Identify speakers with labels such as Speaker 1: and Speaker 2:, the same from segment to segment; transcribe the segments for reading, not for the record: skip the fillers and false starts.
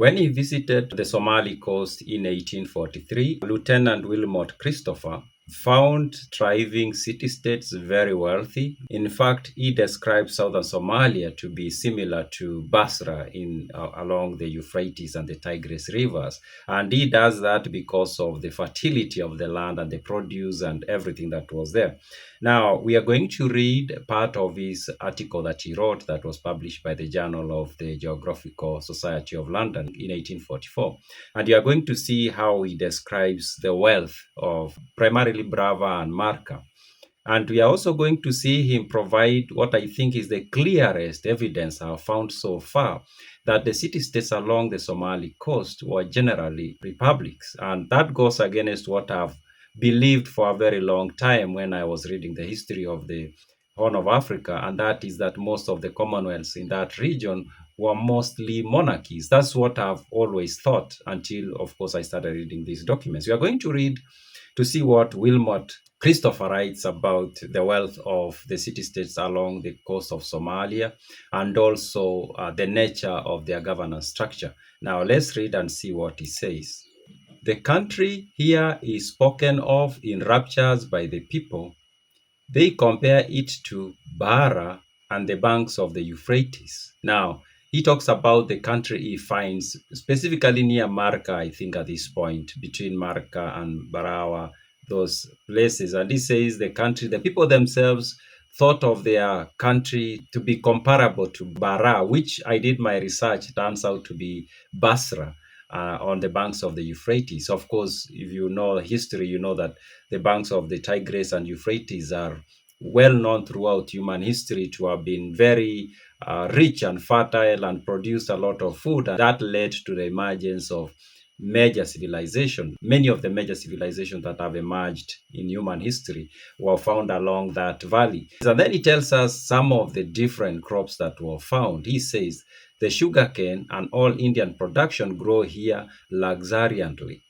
Speaker 1: When he visited the Somali coast in 1843, Lieutenant Wilmot Christopher found thriving city-states very wealthy. In fact, he describes southern Somalia to be similar to Basra along the Euphrates and the Tigris rivers. And he does that because of the fertility of the land and the produce and everything that was there. Now, we are going to read part of his article that he wrote that was published by the Journal of the Geographical Society of London in 1844. And you are going to see how he describes the wealth of primarily Brava and Marca. And we are also going to see him provide what I think is the clearest evidence I have found so far that the city-states along the Somali coast were generally republics. And that goes against what I've believed for a very long time when I was reading the history of the Horn of Africa, and that is that most of the commonwealths in that region were mostly monarchies. That's what I've always thought until, of course, I started reading these documents. We are going to read to see what Wilmot Christopher writes about the wealth of the city-states along the coast of Somalia and also the nature of their governance structure. Now, let's read and see what he says. The country here is spoken of in raptures by the people. They compare it to Bahara and the banks of the Euphrates. Now, he talks about the country he finds specifically near Marca, I think at this point, between Marca and Barawa, those places. And he says the people themselves thought of their country to be comparable to Bara, which I did my research, turns out to be Basra. On the banks of the Euphrates. Of course, if you know history, you know that the banks of the Tigris and Euphrates are well known throughout human history to have been very rich and fertile and produced a lot of food. And that led to the emergence of major civilization. Many of the major civilizations that have emerged in human history were found along that valley. And then he tells us some of the different crops that were found. He says, the sugarcane and all Indian production grow here luxuriantly.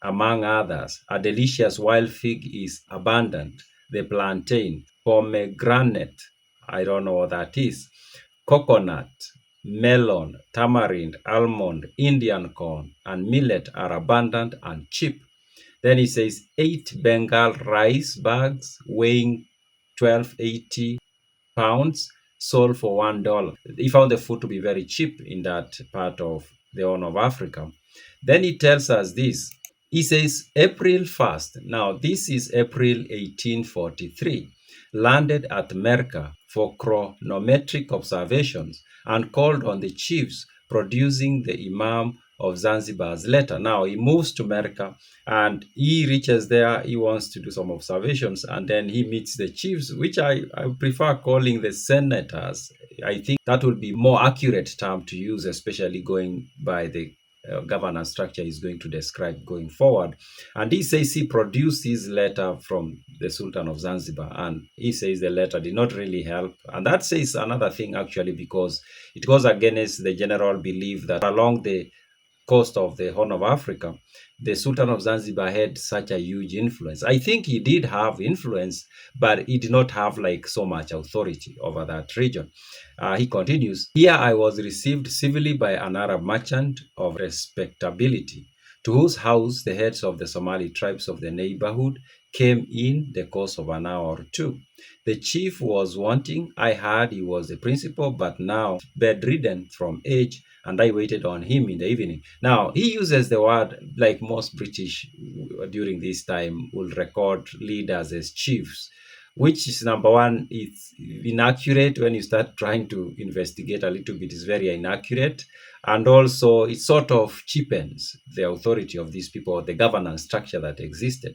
Speaker 1: Among others, a delicious wild fig is abundant. The plantain, pomegranate, I don't know what that is, coconut, melon, tamarind, almond, Indian corn, and millet are abundant and cheap. Then he says 8 Bengal rice bags weighing 1280 pounds sold for $1. He found the food to be very cheap in that part of the Horn of Africa. Then he tells us this. He says April 1st. Now this is April 1843. Landed at Merka for chronometric observations and called on the chiefs, producing the Imam of Zanzibar's letter. Now he moves to Merka and he reaches there. He wants to do some observations and then he meets the chiefs, which I prefer calling the senators. I think that would be more accurate term to use, especially going by the governance structure is going to describe going forward. And he says he produced his letter from the Sultan of Zanzibar, and he says the letter did not really help. And that says another thing actually, because it goes against the general belief that along the coast of the Horn of Africa, the Sultan of Zanzibar had such a huge influence. I think he did have influence, but he did not have like so much authority over that region. He continues, here I was received civilly by an Arab merchant of respectability, to whose house the heads of the Somali tribes of the neighborhood came in the course of an hour or two. The chief was wanting. I heard he was the principal, but now bedridden from age, and I waited on him in the evening. Now, he uses the word, like most British during this time will record leaders as chiefs, which is number one, it's inaccurate when you start trying to investigate a little bit, it's very inaccurate. And also, it sort of cheapens the authority of these people, the governance structure that existed.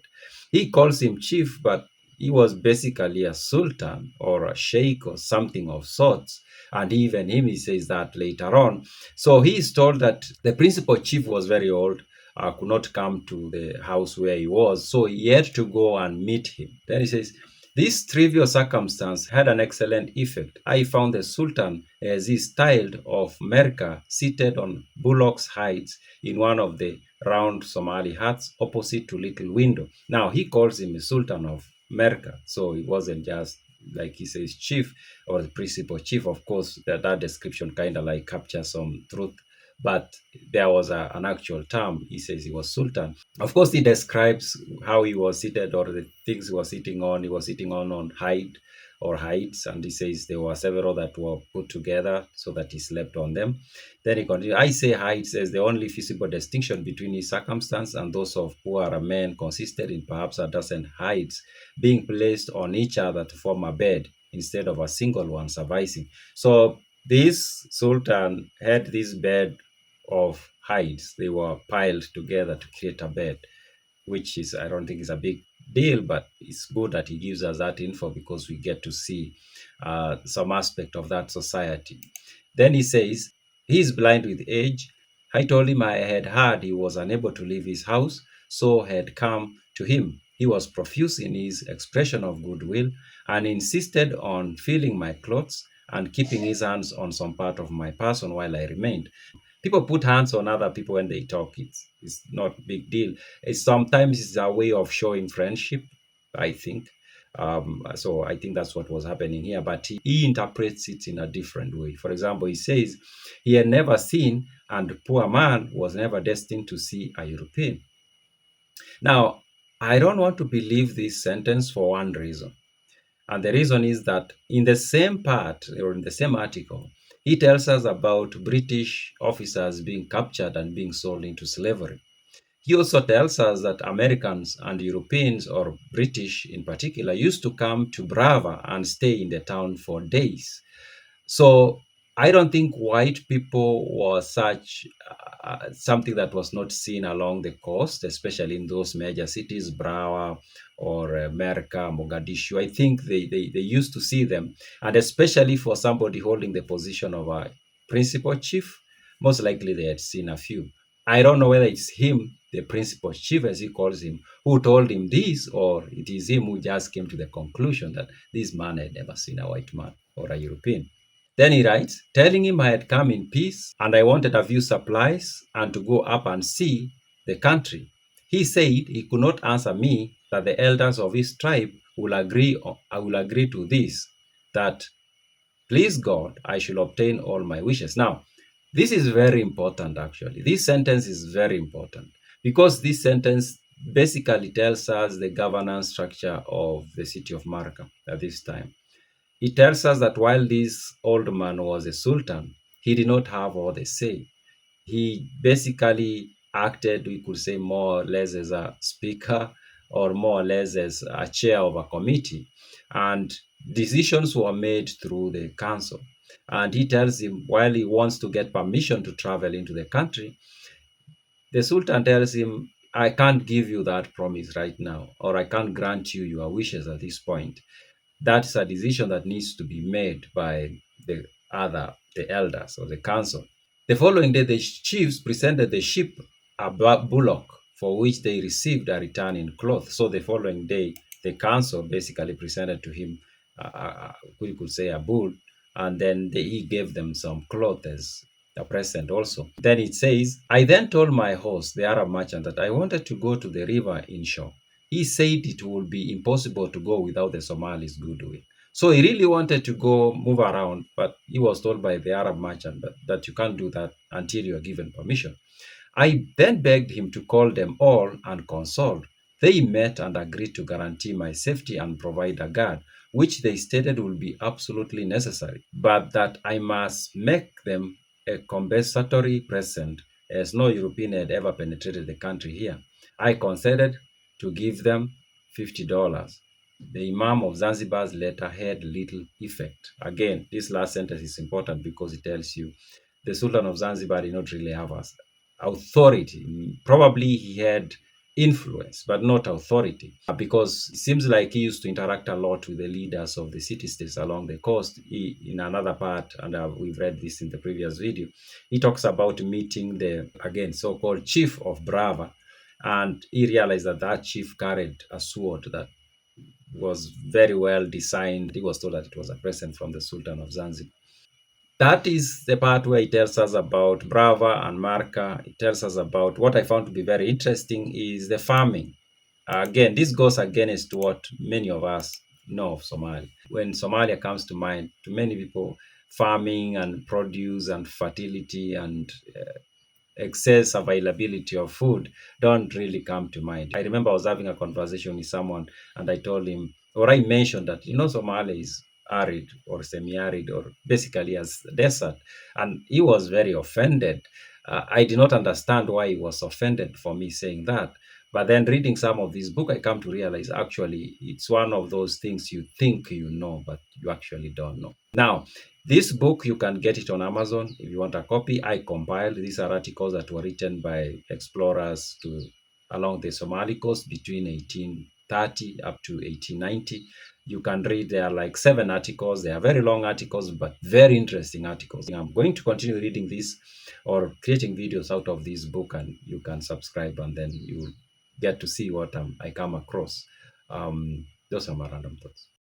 Speaker 1: He calls him chief, but he was basically a sultan or a sheikh or something of sorts. And even him, he says that later on. So he is told that the principal chief was very old, could not come to the house where he was. So he had to go and meet him. Then he says, this trivial circumstance had an excellent effect. I found the Sultan, as he styled, of Merka, seated on bullock's hides in one of the round Somali huts opposite to little window. Now, he calls him the Sultan of Merka, so it wasn't just like he says chief or the principal chief. Of course, that description kind of like captures some truth but there was an actual term. He says he was Sultan. Of course, he describes how he was seated or the things he was sitting on. He was sitting on height or heights, and he says there were several that were put together so that he slept on them. Then he continues, I say heights as the only visible distinction between his circumstance and those of poorer men consisted in perhaps a dozen heights being placed on each other to form a bed instead of a single one sufficing. So this sultan had this bed of hides. They were piled together to create a bed, which is, I don't think is a big deal, but it's good that he gives us that info because we get to see some aspect of that society. Then he says, he is blind with age. I told him I had heard he was unable to leave his house, so had come to him. He was profuse in his expression of goodwill and insisted on filling my clothes and keeping his hands on some part of my person while I remained. People put hands on other people when they talk. It's not a big deal. Sometimes it's a way of showing friendship, I think. So I think that's what was happening here, but he interprets it in a different way. For example, he says he had never seen, and the poor man was never destined to see a European. Now, I don't want to believe this sentence for one reason. And the reason is that in the same part or in the same article, he tells us about British officers being captured and being sold into slavery. He also tells us that Americans and Europeans, or British in particular, used to come to Brava and stay in the town for days. So I don't think white people were such something that was not seen along the coast, especially in those major cities, Brawa or Merka, Mogadishu. I think they used to see them, and especially for somebody holding the position of a principal chief, most likely they had seen a few. I don't know whether it's him, the principal chief, as he calls him, who told him this, or it is him who just came to the conclusion that this man had never seen a white man or a European. Then he writes, telling him I had come in peace and I wanted a few supplies and to go up and see the country. He said he could not answer me that the elders of his tribe will agree to this, that please God, I shall obtain all my wishes. Now, this is very important actually. This sentence is very important because this sentence basically tells us the governance structure of the city of Marka at this time. It tells us that while this old man was a sultan, he did not have all the say. He basically acted, we could say, more or less as a speaker or more or less as a chair of a committee. And decisions were made through the council. And he tells him, while he wants to get permission to travel into the country, the sultan tells him, I can't give you that promise right now, or I can't grant you your wishes at this point. That's a decision that needs to be made by the elders or the council. The following day, the chiefs presented the sheep a bullock for which they received a return in cloth. So the following day, the council basically presented to him, we could say, a bull, and then he gave them some cloth as a present also. Then it says, I then told my host, the Arab merchant, that I wanted to go to the river inshore. He said it would be impossible to go without the Somalis' goodwill. So he really wanted to go move around, but he was told by the Arab merchant that you can't do that until you are given permission. I then begged him to call them all and consult. They met and agreed to guarantee my safety and provide a guard, which they stated would be absolutely necessary, but that I must make them a compensatory present, as no European had ever penetrated the country here. I consented to give them $50. The Imam of Zanzibar's letter had little effect. Again, this last sentence is important because it tells you the Sultan of Zanzibar did not really have authority. Probably he had influence, but not authority, because it seems like he used to interact a lot with the leaders of the city-states along the coast. In another part, and we've read this in the previous video, he talks about meeting the, again, so-called chief of Brava, and he realized that that chief carried a sword that was very well designed. He was told that it was a present from the Sultan of Zanzibar. That is the part where it tells us about Brava and Marka. It tells us about what I found to be very interesting is the farming. Again, this goes against what many of us know of Somalia. When Somalia comes to mind, to many people, farming and produce and fertility and excess availability of food don't really come to mind. I remember I was having a conversation with someone and I told him, or I mentioned that, Somalia is arid or semi-arid or basically as desert. And he was very offended. I did not understand why he was offended for me saying that. But then reading some of this book, I come to realize actually it's one of those things you think you know, but you actually don't know. Now, this book, you can get it on Amazon if you want a copy. I compiled. These are articles that were written by explorers along the Somali coast between 1830 up to 1890. You can read, there are like 7 articles. They are very long articles, but very interesting articles. I'm going to continue reading this or creating videos out of this book, and you can subscribe and then you get to see what I come across. Those are my random thoughts.